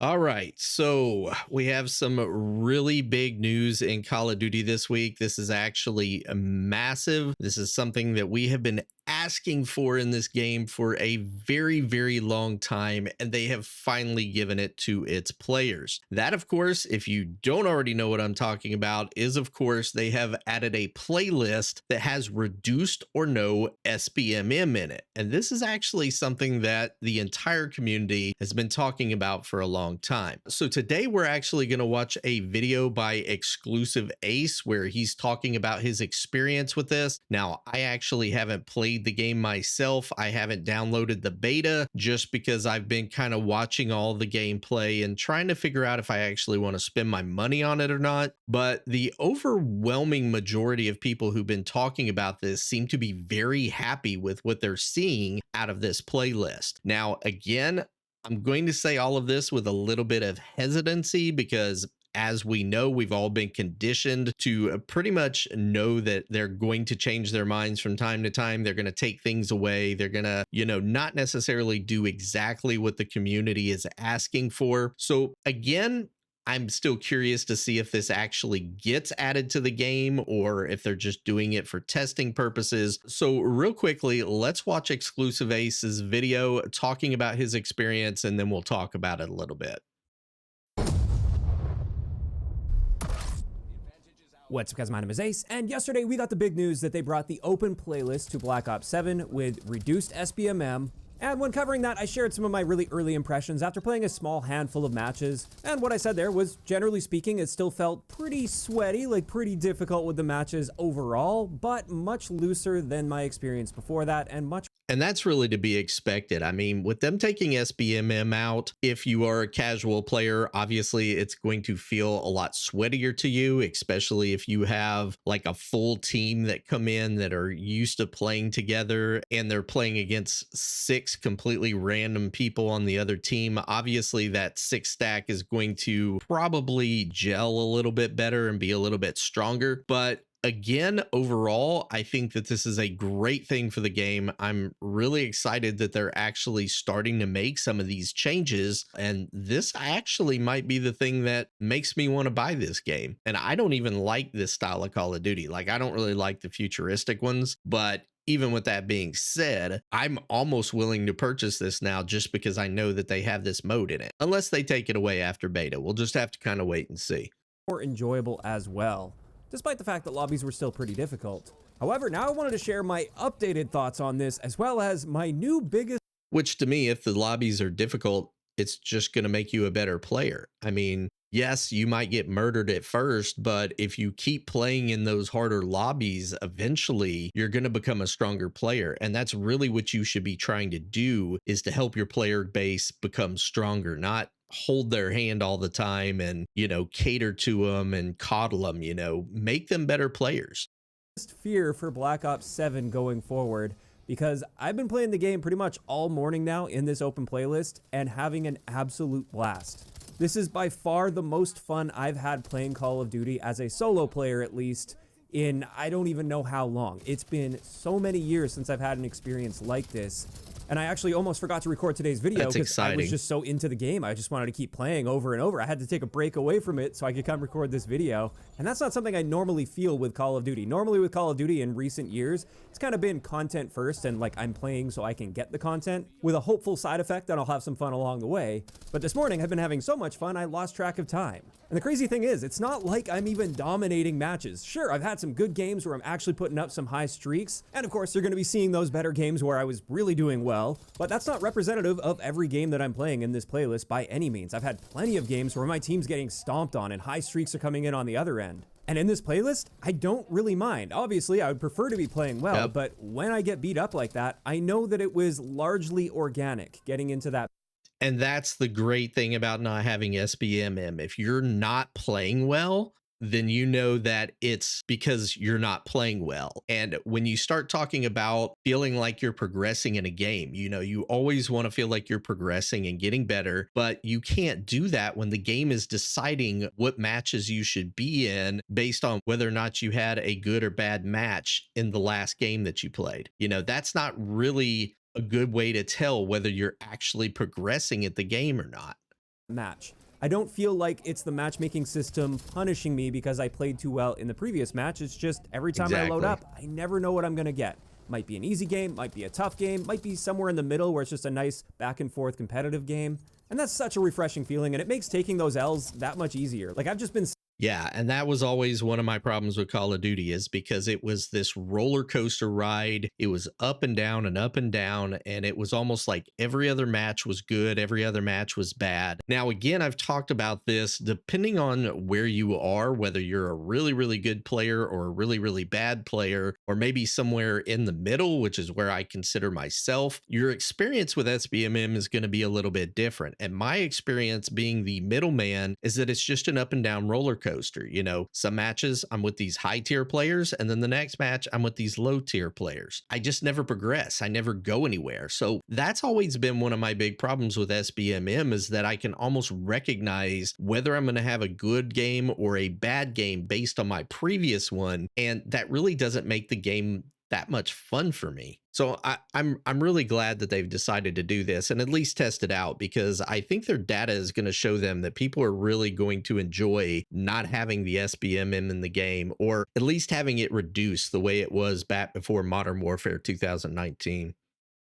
All right, so we have some really big news in Call of Duty this week. This is actually massive. This is something that we have been asking for in this game for a very, very long time, and they have finally given it to its players. That, of course, if you don't already know what I'm talking about, is of course they have added a playlist that has reduced or no SBMM in it. And this is actually something that the entire community has been talking about for a long time. So today we're actually going to watch a video by Xclusive Ace where he's talking about his experience with this. Now, I actually haven't played the game myself. I haven't downloaded the beta just because I've been kind of watching all the gameplay and trying to figure out if I actually want to spend my money on it or not. But the overwhelming majority of people who've been talking about this seem to be very happy with what they're seeing out of this playlist. Now, again, I'm going to say all of this with a little bit of hesitancy because as we know, we've all been conditioned to pretty much know that they're going to change their minds from time to time. They're going to take things away. They're going to, not necessarily do exactly what the community is asking for. So again, I'm still curious to see if this actually gets added to the game or if they're just doing it for testing purposes. So real quickly, let's watch Xclusive Ace's video talking about his experience, and then we'll talk about it a little bit. What's up guys, my name is Ace, and yesterday we got the big news that they brought the open playlist to Black Ops 7 with reduced SBMM, and when covering that I shared some of my really early impressions after playing a small handful of matches, and what I said there was, generally speaking, it still felt pretty sweaty, like pretty difficult with the matches overall, but much looser than my experience before that, and that's really to be expected. I mean, with them taking SBMM out, if you are a casual player, obviously it's going to feel a lot sweatier to you, especially if you have like a full team that come in that are used to playing together and they're playing against 6 completely random people on the other team. Obviously, that 6 stack is going to probably gel a little bit better and be a little bit stronger. But again, overall, I think that this is a great thing for the game. I'm really excited that they're actually starting to make some of these changes, and this actually might be the thing that makes me want to buy this game. And I don't even like this style of Call of Duty. Like, I don't really like the futuristic ones, but even with that being said, I'm almost willing to purchase this now just because I know that they have this mode in it. Unless they take it away after beta. We'll just have to kind of wait and see. more enjoyable as well, despite the fact that lobbies were still pretty difficult. However, now I wanted to share my updated thoughts on this, as well as my new biggest... Which to me, if the lobbies are difficult, it's just going to make you a better player. I mean, yes, you might get murdered at first, but if you keep playing in those harder lobbies, eventually you're going to become a stronger player. And that's really what you should be trying to do, is to help your player base become stronger, not hold their hand all the time and, cater to them and coddle them, make them better players. Fear for Black Ops 7 going forward, because I've been playing the game pretty much all morning now in this open playlist and having an absolute blast. This is by far the most fun I've had playing Call of Duty as a solo player, at least, in I don't even know how long. It's been so many years since I've had an experience like this. And I actually almost forgot to record today's video because I was just so into the game. I just wanted to keep playing over and over. I had to take a break away from it so I could come record this video. And that's not something I normally feel with Call of Duty. Normally with Call of Duty in recent years, it's kind of been content first and like I'm playing so I can get the content with a hopeful side effect that I'll have some fun along the way. But this morning I've been having so much fun I lost track of time. And the crazy thing is, it's not like I'm even dominating matches. Sure, I've had some good games where I'm actually putting up some high streaks. And of course, you're going to be seeing those better games where I was really doing well. But that's not representative of every game that I'm playing in this playlist by any means. I've had plenty of games where my team's getting stomped on and high streaks are coming in on the other end. And in this playlist, I don't really mind. Obviously, I would prefer to be playing well, but when I get beat up like that, I know that it was largely organic getting into that. And that's the great thing about not having SBMM. If you're not playing well, then you know that it's because you're not playing well. And when you start talking about feeling like you're progressing in a game, you always want to feel like you're progressing and getting better, but you can't do that when the game is deciding what matches you should be in based on whether or not you had a good or bad match in the last game that you played. That's not really a good way to tell whether you're actually progressing at the game or not. match. I don't feel like it's the matchmaking system punishing me because I played too well in the previous match. It's just every time I load up, I never know what I'm going to get. Might be an easy game, might be a tough game, might be somewhere in the middle where it's just a nice back and forth competitive game. And that's such a refreshing feeling, and it makes taking those L's that much easier. Like, I've just been Yeah, and that was always one of my problems with Call of Duty, is because it was this roller coaster ride. It was up and down and up and down, and it was almost like every other match was good, every other match was bad. Now, again, I've talked about this, depending on where you are, whether you're a really, really good player or a really, really bad player, or maybe somewhere in the middle, which is where I consider myself, your experience with SBMM is going to be a little bit different. And my experience being the middleman is that it's just an up and down roller coaster. You know, some matches I'm with these high tier players, and then the next match I'm with these low tier players. I just never progress. I never go anywhere. So that's always been one of my big problems with SBMM, is that I can almost recognize whether I'm going to have a good game or a bad game based on my previous one. And that really doesn't make the game that much fun for me. So I'm really glad that they've decided to do this and at least test it out, because I think their data is going to show them that people are really going to enjoy not having the SBMM in the game, or at least having it reduced the way it was back before Modern Warfare 2019.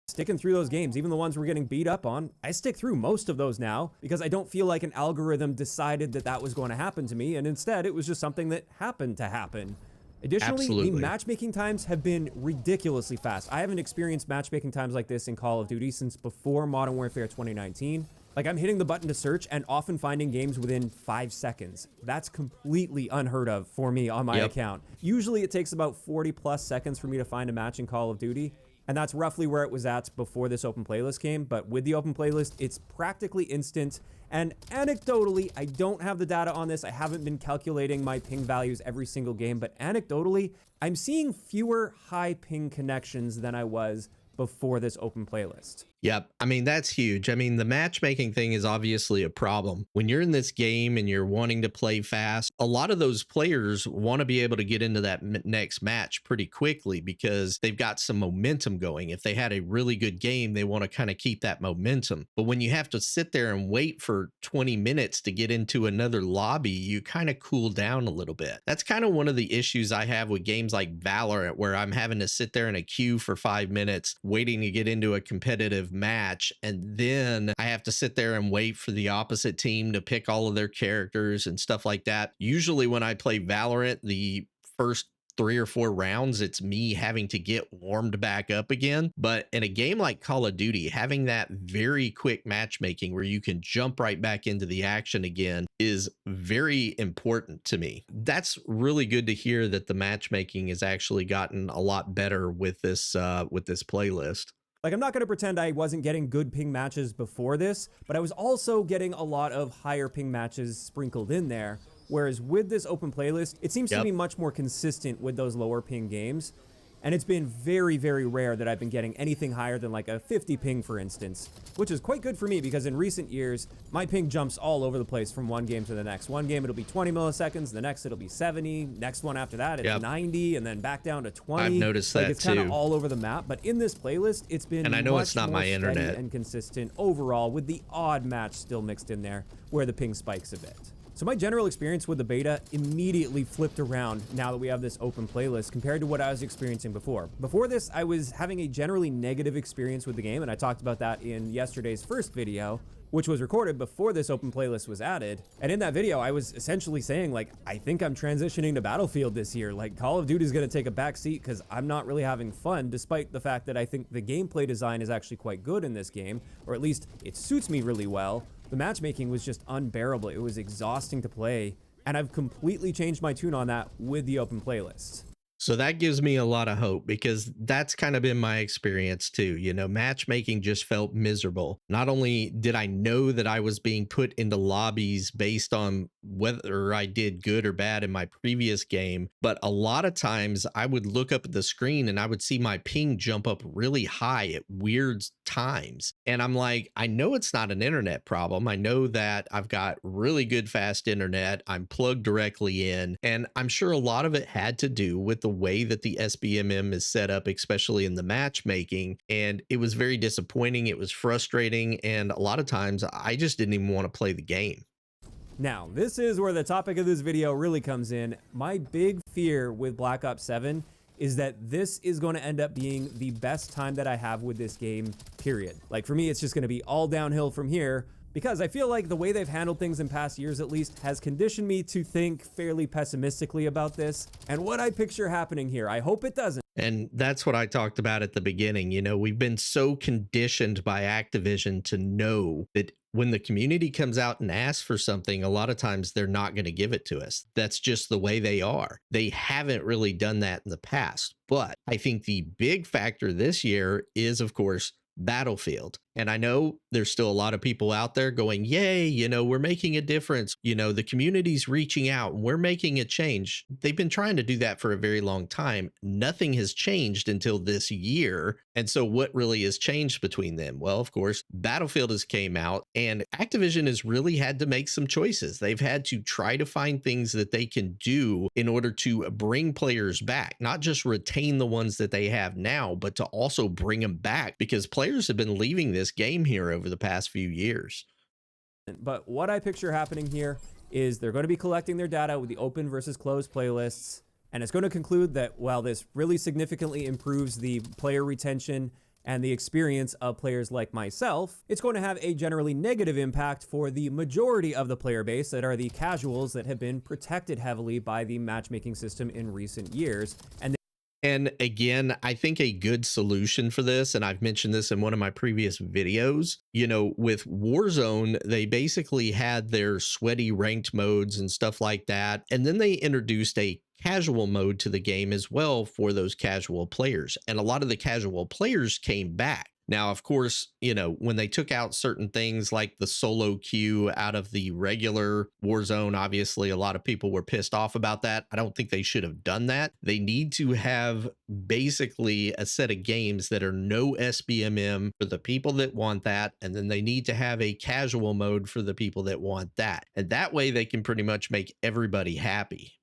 sticking through those games, even the ones we're getting beat up on. I stick through most of those now because I don't feel like an algorithm decided that that was going to happen to me, and instead it was just something that happened to happen. Additionally, the matchmaking times have been ridiculously fast. I haven't experienced matchmaking times like this in Call of Duty since before Modern Warfare 2019. Like, I'm hitting the button to search and often finding games within 5 seconds. That's completely unheard of for me on my account. Usually it takes about 40 plus seconds for me to find a match in Call of Duty, and that's roughly where it was at before this open playlist came. But with the open playlist, it's practically instant. And anecdotally, I don't have the data on this. I haven't been calculating my ping values every single game, but anecdotally, I'm seeing fewer high ping connections than I was before this open playlist. Yep. I mean, that's huge. I mean, the matchmaking thing is obviously a problem. When you're in this game and you're wanting to play fast, a lot of those players want to be able to get into that next match pretty quickly because they've got some momentum going. If they had a really good game, they want to kind of keep that momentum. But when you have to sit there and wait for 20 minutes to get into another lobby, you kind of cool down a little bit. That's kind of one of the issues I have with games like Valorant, where I'm having to sit there in a queue for 5 minutes waiting to get into a competitive match, and then I have to sit there and wait for the opposite team to pick all of their characters and stuff like that. Usually when I play Valorant, the first 3 or 4 rounds, it's me having to get warmed back up again. But in a game like Call of Duty, having that very quick matchmaking where you can jump right back into the action again is very important to me. That's really good to hear that the matchmaking has actually gotten a lot better with this playlist. Like, I'm not going to pretend I wasn't getting good ping matches before this, but I was also getting a lot of higher ping matches sprinkled in there. Whereas with this open playlist, it seems to be much more consistent with those lower ping games. And it's been very, very rare that I've been getting anything higher than like a 50 ping, for instance, which is quite good for me because in recent years, my ping jumps all over the place from one game to the next. One game, it'll be 20 milliseconds. The next, it'll be 70. Next one after that, it's 90, and then back down to 20. I've noticed that it's kind of all over the map. But in this playlist, it's been and I know much it's not more my internet and consistent overall, with the odd match still mixed in there where the ping spikes a bit. So my general experience with the beta immediately flipped around now that we have this open playlist compared to what I was experiencing before. Before this, I was having a generally negative experience with the game, and I talked about that in yesterday's first video, which was recorded before this open playlist was added. And in that video, I was essentially saying, like, I think I'm transitioning to Battlefield this year. Like, Call of Duty is going to take a back seat because I'm not really having fun, despite the fact that I think the gameplay design is actually quite good in this game, or at least it suits me really well. The matchmaking was just unbearable. It was exhausting to play, and I've completely changed my tune on that with the open playlist. So that gives me a lot of hope, because that's kind of been my experience too. You know, matchmaking just felt miserable. Not only did I know that I was being put into lobbies based on whether I did good or bad in my previous game, but a lot of times I would look up at the screen and I would see my ping jump up really high at weird times. And I'm like, I know it's not an internet problem. I know that I've got really good fast internet. I'm plugged directly in, and I'm sure a lot of it had to do with the the way that the SBMM is set up, especially in the matchmaking. And it was very disappointing. It was frustrating. And a lot of times I just didn't even want to play the game. Now, this is where the topic of this video really comes in. My big fear with Black Ops 7 is that this is going to end up being the best time that I have with this game, period. Like, for me, it's just going to be all downhill from here, because I feel like the way they've handled things in past years, at least, has conditioned me to think fairly pessimistically about this and what I picture happening here. I hope it doesn't. And that's what I talked about at the beginning. You know, we've been so conditioned by Activision to know that when the community comes out and asks for something, a lot of times they're not going to give it to us. That's just the way they are. They haven't really done that in the past. But I think the big factor this year is, of course, Battlefield. And I know there's still a lot of people out there going, yay, you know, we're making a difference. You know, the community's reaching out and we're making a change. They've been trying to do that for a very long time. Nothing has changed until this year. And so what really has changed between them? Well, of course, Battlefield has came out and Activision has really had to make some choices. They've had to try to find things that they can do in order to bring players back, not just retain the ones that they have now, but to also bring them back, because players have been leaving this game here over the past few years. But what I picture happening here is they're going to be collecting their data with the open versus closed playlists. And it's going to conclude that while this really significantly improves the player retention and the experience of players like myself, it's going to have a generally negative impact for the majority of the player base that are the casuals that have been protected heavily by the matchmaking system in recent years. And again, I think a good solution for this, and I've mentioned this in one of my previous videos, you know, with Warzone, they basically had their sweaty ranked modes and stuff like that. And then they introduced a casual mode to the game as well for those casual players. And a lot of the casual players came back. Now, of course, you know, when they took out certain things like the solo queue out of the regular Warzone, obviously a lot of people were pissed off about that. I don't think they should have done that. They need to have basically a set of games that are no SBMM for the people that want that. And then they need to have a casual mode for the people that want that. And that way they can pretty much make everybody happy.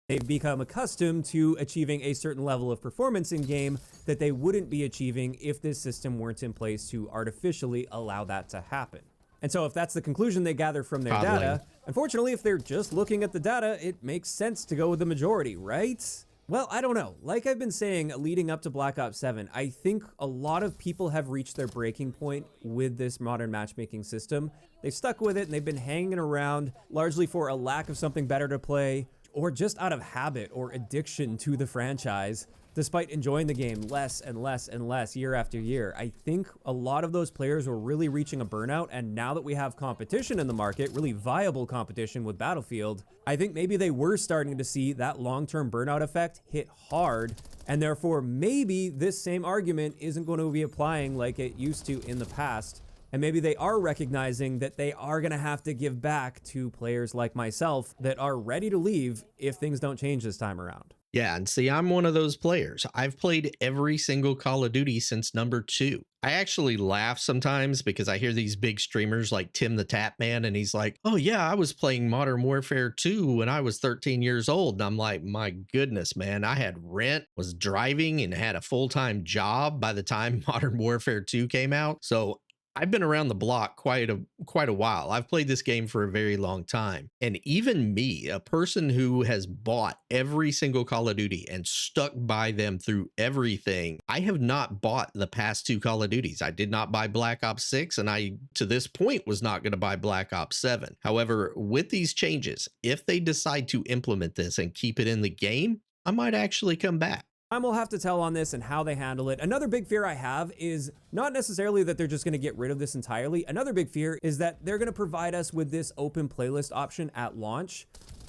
They've become accustomed to achieving a certain level of performance in game that they wouldn't be achieving if this system weren't in place to artificially allow that to happen. And so if that's the conclusion they gather from their data, unfortunately, if they're just looking at the data, it makes sense to go with the majority, right? Well, I don't know. Like I've been saying leading up to Black Ops 7, I think a lot of people have reached their breaking point with this modern matchmaking system. They've stuck with it and they've been hanging around largely for a lack of something better to play, or just out of habit or addiction to the franchise, despite enjoying the game less and less and less year after year. I think a lot of those players were really reaching a burnout, and now that we have competition in the market, really viable competition with Battlefield, I think maybe they were starting to see that long-term burnout effect hit hard, and therefore maybe this same argument isn't going to be applying like it used to in the past. And maybe they are recognizing that they are going to have to give back to players like myself that are ready to leave if things don't change this time around. Yeah, and see, I'm one of those players. I've played every single Call of Duty since #2. I actually laugh sometimes because I hear these big streamers like Tim the Tap Man, and he's like, oh yeah, I was playing Modern Warfare 2 when I was 13 years old. And I'm like, my goodness, man, I had rent, was driving, and had a full-time job by the time Modern Warfare 2 came out. So I've been around the block quite a while. I've played this game for a very long time. And even me, a person who has bought every single Call of Duty and stuck by them through everything, I have not bought the past 2 Call of Duties. I did not buy Black Ops 6, and I, to this point, was not going to buy Black Ops 7. However, with these changes, if they decide to implement this and keep it in the game, I might actually come back. Time will have to tell on this and how they handle it. Another big fear I have is not necessarily that they're just going to get rid of this entirely. Another big fear is that they're going to provide us with this open playlist option at launch,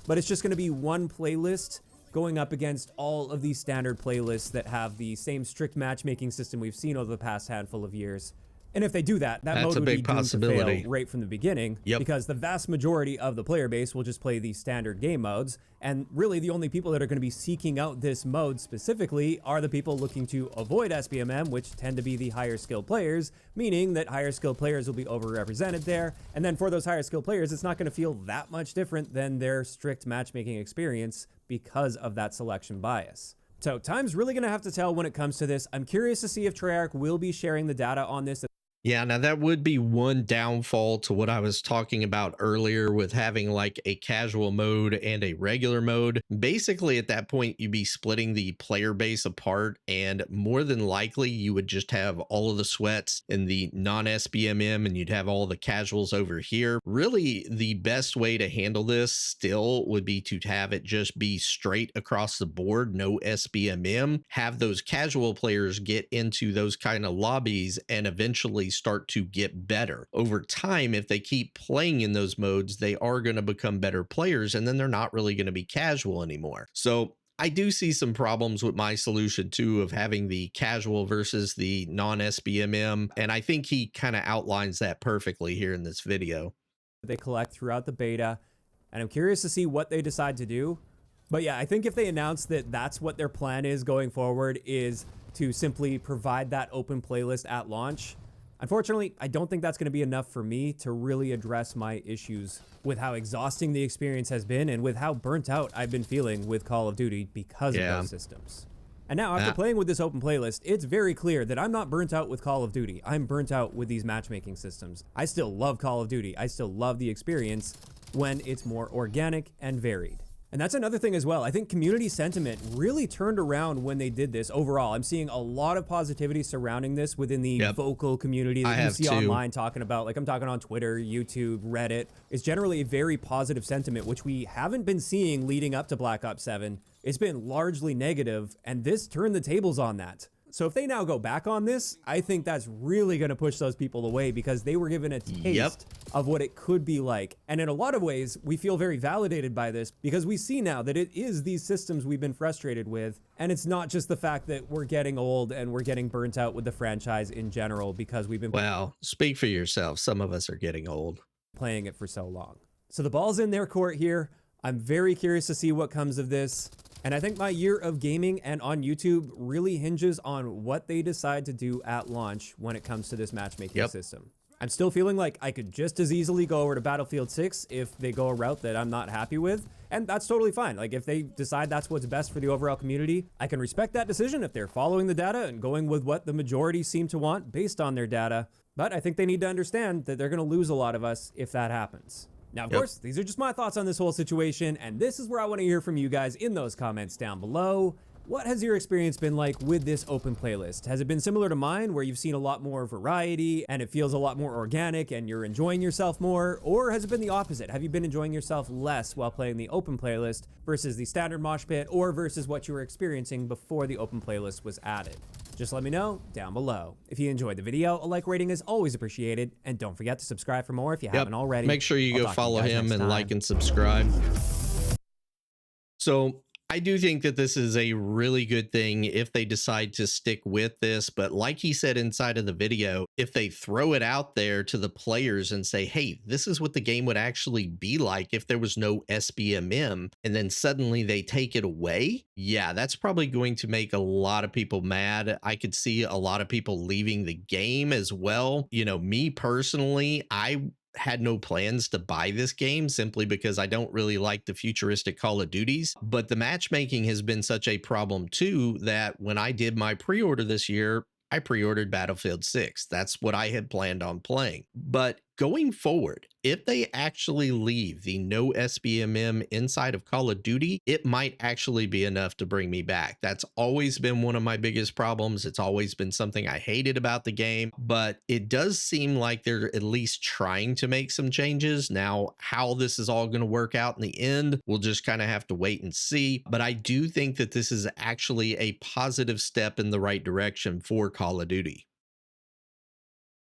but it's just going to be one playlist going up against all of these standard playlists that have the same strict matchmaking system we've seen over the past handful of years. And if they do that, that mode would be doomed to fail right from the beginning, because the vast majority of the player base will just play these standard game modes. And really the only people that are going to be seeking out this mode specifically are the people looking to avoid SBMM, which tend to be the higher skilled players, meaning that higher skilled players will be overrepresented there. And then for those higher skilled players, it's not going to feel that much different than their strict matchmaking experience because of that selection bias. So time's really going to have to tell when it comes to this. I'm curious to see if Treyarch will be sharing the data on this. Yeah, now that would be one downfall to what I was talking about earlier with having like a casual mode and a regular mode. Basically, at that point, you'd be splitting the player base apart, and more than likely, you would just have all of the sweats in the non-SBMM and you'd have all the casuals over here. Really, the best way to handle this still would be to have it just be straight across the board, no SBMM, have those casual players get into those kind of lobbies and eventually start to get better over time. If they keep playing in those modes, they are going to become better players, and then they're not really going to be casual anymore. So I do see some problems with my solution too, of having the casual versus the non-SBMM, and I think he kind of outlines that perfectly here in this video. They collect throughout the beta, and I'm curious to see what they decide to do. But yeah, I think if they announce that that's what their plan is going forward, is to simply provide that open playlist at launch, unfortunately, I don't think that's going to be enough for me to really address my issues with how exhausting the experience has been and with how burnt out I've been feeling with Call of Duty because of those systems. And now, after playing with this open playlist, it's very clear that I'm not burnt out with Call of Duty. I'm burnt out with these matchmaking systems. I still love Call of Duty. I still love the experience when it's more organic and varied. And that's another thing as well. I think community sentiment really turned around when they did this overall. I'm seeing a lot of positivity surrounding this within the vocal community that you see online talking about. Like, I'm talking on Twitter, YouTube, Reddit. It's generally a very positive sentiment, which we haven't been seeing leading up to Black Ops 7. It's been largely negative, and this turned the tables on that. So if they now go back on this, I think that's really going to push those people away, because they were given a taste of what it could be like. And in a lot of ways, we feel very validated by this, because we see now that it is these systems we've been frustrated with. And it's not just the fact that we're getting old and we're getting burnt out with the franchise in general, because we've been Well, speak for yourself. Some of us are getting old playing it for so long. So the ball's in their court here. I'm very curious to see what comes of this. And I think my year of gaming and on YouTube really hinges on what they decide to do at launch when it comes to this matchmaking system. I'm still feeling like I could just as easily go over to Battlefield 6 if they go a route that I'm not happy with. And that's totally fine. Like, if they decide that's what's best for the overall community, I can respect that decision if they're following the data and going with what the majority seem to want based on their data. But I think they need to understand that they're going to lose a lot of us if that happens. Now, of course, these are just my thoughts on this whole situation, and this is where I want to hear from you guys in those comments down below. What has your experience been like with this open playlist? Has it been similar to mine, where you've seen a lot more variety and it feels a lot more organic and you're enjoying yourself more? Or has it been the opposite? Have you been enjoying yourself less while playing the open playlist versus the standard mosh pit, or versus what you were experiencing before the open playlist was added? Just let me know down below. If you enjoyed the video, a like rating is always appreciated, and don't forget to subscribe for more if you haven't already. Make sure you go follow him and like and subscribe. So I do think that this is a really good thing if they decide to stick with this. But like he said inside of the video, if they throw it out there to the players and say, hey, this is what the game would actually be like if there was no SBMM, and then suddenly they take it away, yeah, that's probably going to make a lot of people mad. I could see a lot of people leaving the game as well. You know, me personally, I had no plans to buy this game simply because I don't really like the futuristic Call of Duties, but the matchmaking has been such a problem too that when I did my pre-order this year, I pre-ordered Battlefield 6. That's what I had planned on playing. But going forward, if they actually leave the no SBMM inside of Call of Duty, it might actually be enough to bring me back. That's always been one of my biggest problems. It's always been something I hated about the game, but it does seem like they're at least trying to make some changes. Now, how this is all going to work out in the end, we'll just kind of have to wait and see. But I do think that this is actually a positive step in the right direction for Call of Duty.